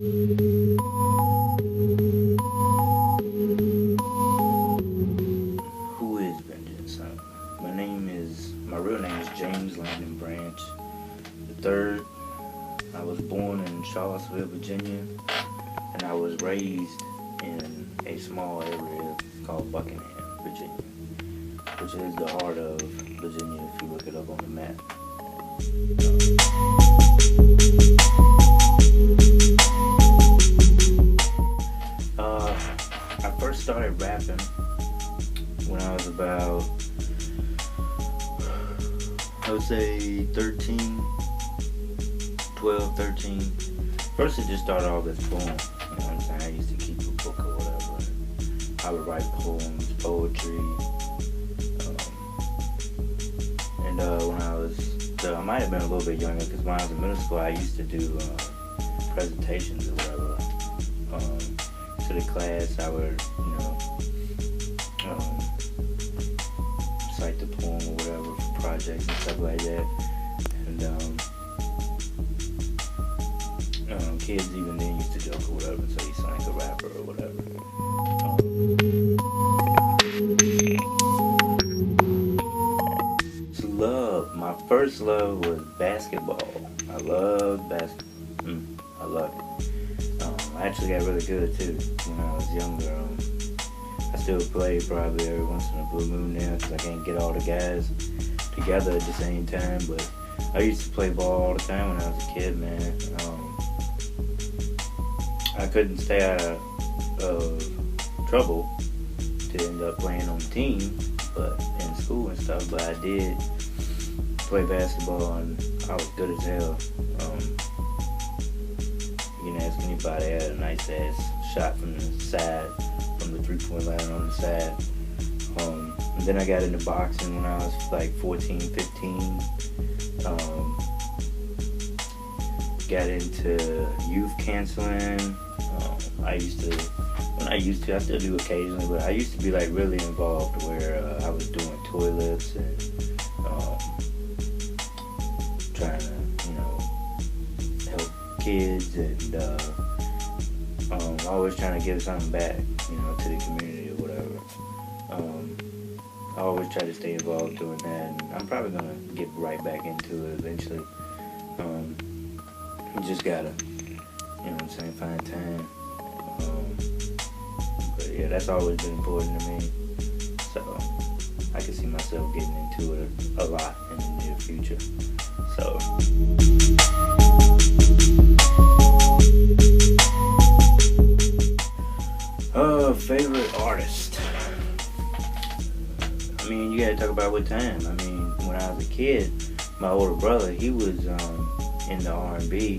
Who is Vingince? My real name is James Landon Branch the third. I was born in Charlottesville, Virginia, and I was raised in a small area called Buckingham, Virginia, which is the heart of Virginia if you look it up on the map. I first started rapping when I was about, I would say 12, 13. First it just started off as poems, you know what I'm saying? I used to keep a book or whatever. I would write poems, poetry, when I might have been a little bit younger, because when I was in middle school I used to do presentations or whatever. To the class I would, cite the poem or whatever for projects and stuff like that. And kids even then used to joke or whatever, so you sound like a rapper or whatever. My first love was basketball. I loved basketball. I loved it. I actually got really good too when I was younger. I still play probably every once in a blue moon now because I can't get all the guys together at the same time. But I used to play ball all the time when I was a kid, man. I couldn't stay out of trouble to end up playing on the team, but in school and stuff. But I did play basketball and I was good as hell. You can ask anybody. I had a nice ass shot from the side, from the 3-point line on the side. And then I got into boxing when I was like 14, 15. Got into youth counseling. I still do occasionally, but I used to be like really involved where I was doing toilets and trying to, help kids and always trying to give something back, to the community or whatever. I always try to stay involved doing that, and I'm probably gonna get right back into it eventually. You just gotta, find time. But yeah, that's always been important to me. So I can see myself getting into it a lot in the near future. So favorite artist. I mean, you gotta talk about what time. I mean, when I was a kid, my older brother, he was into R&B,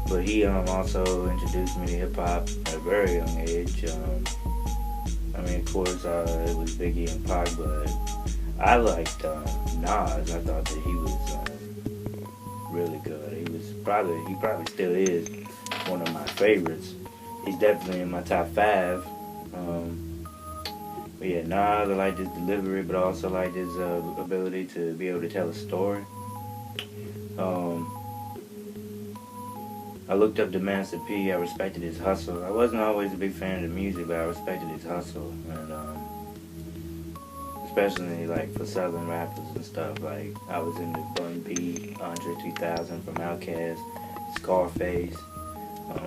but he also introduced me to hip hop at a very young age. Of course, it was Biggie and Pac, but I liked Nas. I thought that he was really good. He probably still is one of my favorites. He's definitely in my top 5. But yeah, Nas, I liked his delivery, but I also liked his ability to be able to tell a story. I looked up to Master P. I respected his hustle. I wasn't always a big fan of the music, but I respected his hustle, and especially like for southern rappers and stuff. Like I was into Bun B, Andre 3000 from Outkast, Scarface.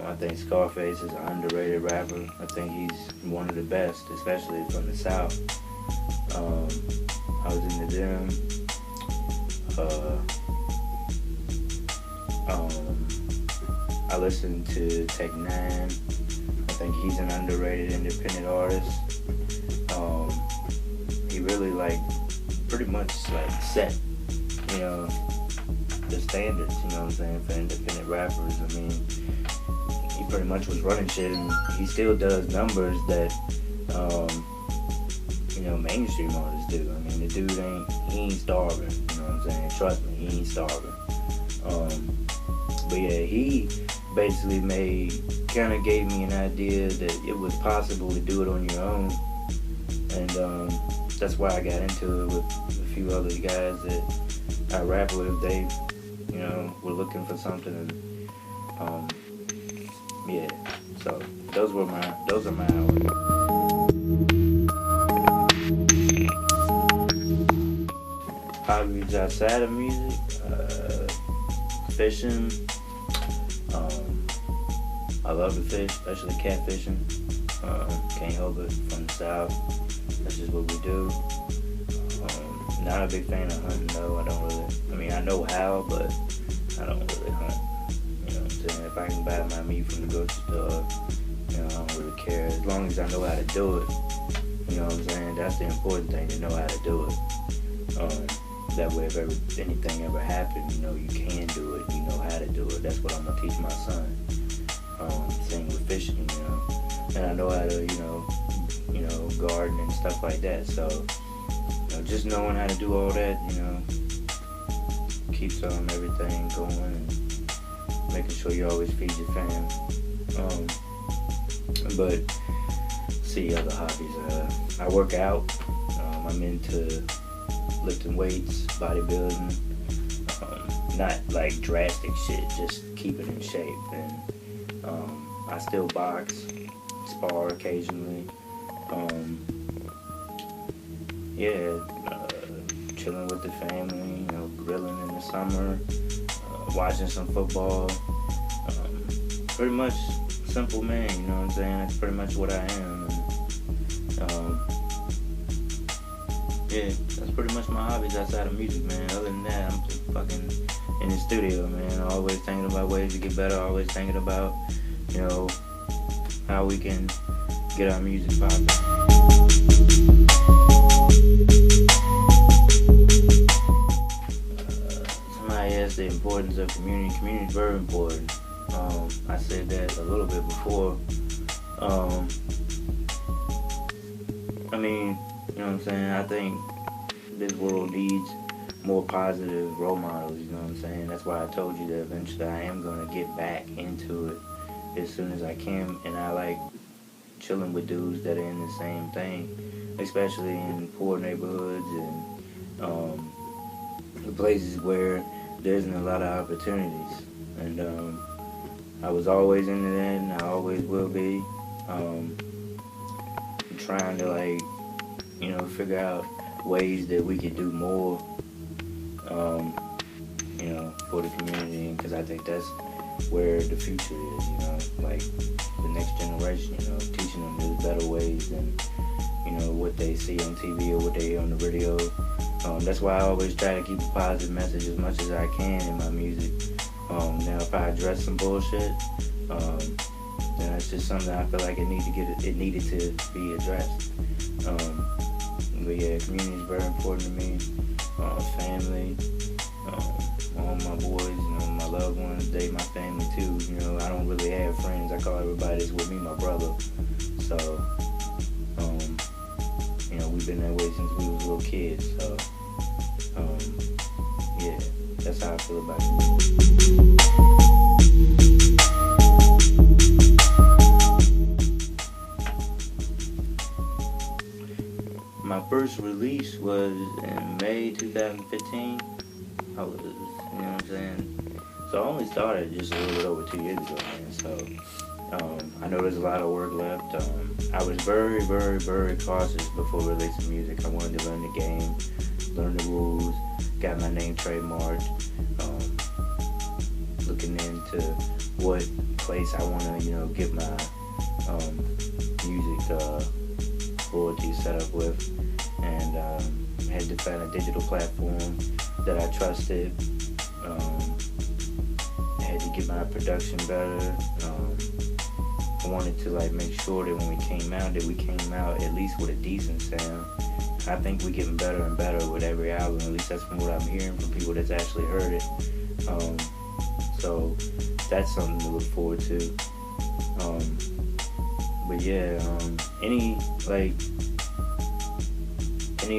I think Scarface is an underrated rapper. I think he's one of the best, especially from the South. I was into them. I listened to Tech Nine. I think he's an underrated independent artist. He really pretty much set, the standards, for independent rappers. I mean, he pretty much was running shit, and he still does numbers that, mainstream artists do. I mean, the dude he ain't starving, Trust me, he ain't starving. But yeah, he basically kind of gave me an idea that it was possible to do it on your own, and that's why I got into it with a few other guys that I rap with. They, were looking for something, and yeah. So those are my hours. Hobbies outside of music, fishing. Um, I love to fish, especially catfishing. Can't help it. From the south, that's just what we do. Not a big fan of hunting though. I don't really. I mean, I know how, but I don't really hunt. You know what I'm saying? If I can buy my meat from the grocery store, I don't really care as long as I know how to do it. You know what I'm saying? That's the important thing, to know how to do it. That way, if anything ever happened, you can do it. You know how to do it. That's what I'm gonna teach my son. Same with fishing, and I know how to, garden and stuff like that. So, just knowing how to do all that, keeps everything going and making sure you always feed your fam. But see, other hobbies. I work out. I'm into lifting weights, bodybuilding. Not like drastic shit, just keeping in shape. And I still box, spar occasionally. Chilling with the family, grilling in the summer, watching some football. Pretty much simple man, you know what I'm saying? That's pretty much what I am. And, that's pretty much my hobbies outside of music, man. Other than that, I'm just fucking in the studio, man. Always thinking about ways to get better. Always thinking about, how we can get our music popping. Somebody asked the importance of community. Community is very important. I said that a little bit before. I mean, you know what I'm saying? I think this world needs more positive role models, you know what I'm saying? That's why I told you that eventually I am going to get back into it as soon as I can. And I like chilling with dudes that are in the same thing, especially in poor neighborhoods and places where there isn't a lot of opportunities. And I was always into that, and I always will be. Trying to figure out ways that we could do more, for the community, because I think that's where the future is, like the next generation, teaching them there's better ways than, what they see on TV or what they hear on the radio. That's why I always try to keep a positive message as much as I can in my music. Now if I address some bullshit, then that's just something I feel like it needed to be addressed. But yeah, community is very important to me. Family, all my boys, my loved ones, they my family too. I don't really have friends. I call everybody that's with me my brother. So, we've been that way since we was little kids. So, yeah, that's how I feel about it. My first release was in May 2015. I was, what I'm saying? So I only started just a little bit over 2 years ago, man. So I know there's a lot of work left. I was very, very, very cautious before releasing music. I wanted to learn the game, learn the rules, got my name trademarked, looking into what place I want to, get my music royalties set up with, and had to find a digital platform that I trusted. Had to get my production better. I wanted to make sure that when we came out at least with a decent sound. I think we're getting better and better with every album. At least that's from what I'm hearing from people that's actually heard it. So that's something to look forward to. But yeah, any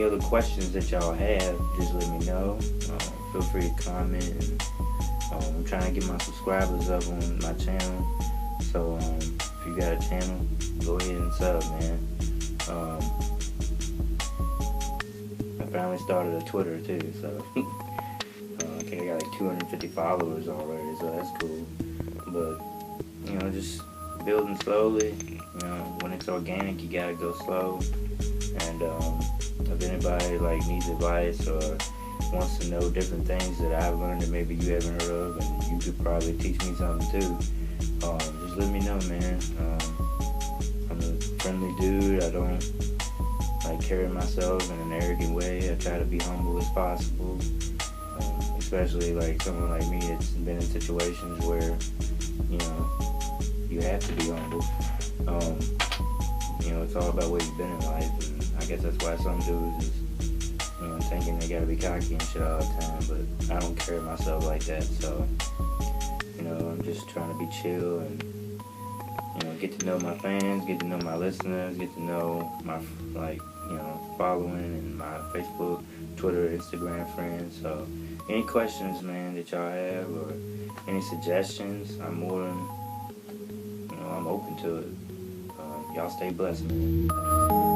other questions that y'all have, just let me know. Feel free to comment. And, I'm trying to get my subscribers up on my channel. So if you got a channel, go ahead and sub, man. I finally started a Twitter too, so I got 250 followers already, so that's cool. But just building slowly. When it's organic, you gotta go slow. And if anybody like needs advice or wants to know different things that I've learned that maybe you haven't heard of, and you could probably teach me something too, just let me know, man. I'm a friendly dude. I don't like carry myself in an arrogant way. I try to be humble as possible. Especially like someone like me that's been in situations where, you have to be humble. It's all about where you've been in life, and I guess that's why some dudes is, thinking they gotta be cocky and shit all the time, but I don't carry myself like that, so, I'm just trying to be chill and, get to know my fans, get to know my listeners, get to know my, following and my Facebook, Twitter, Instagram friends, so any questions, man, that y'all have or any suggestions, I'm more than, I'm open to it. Y'all stay blessed, man.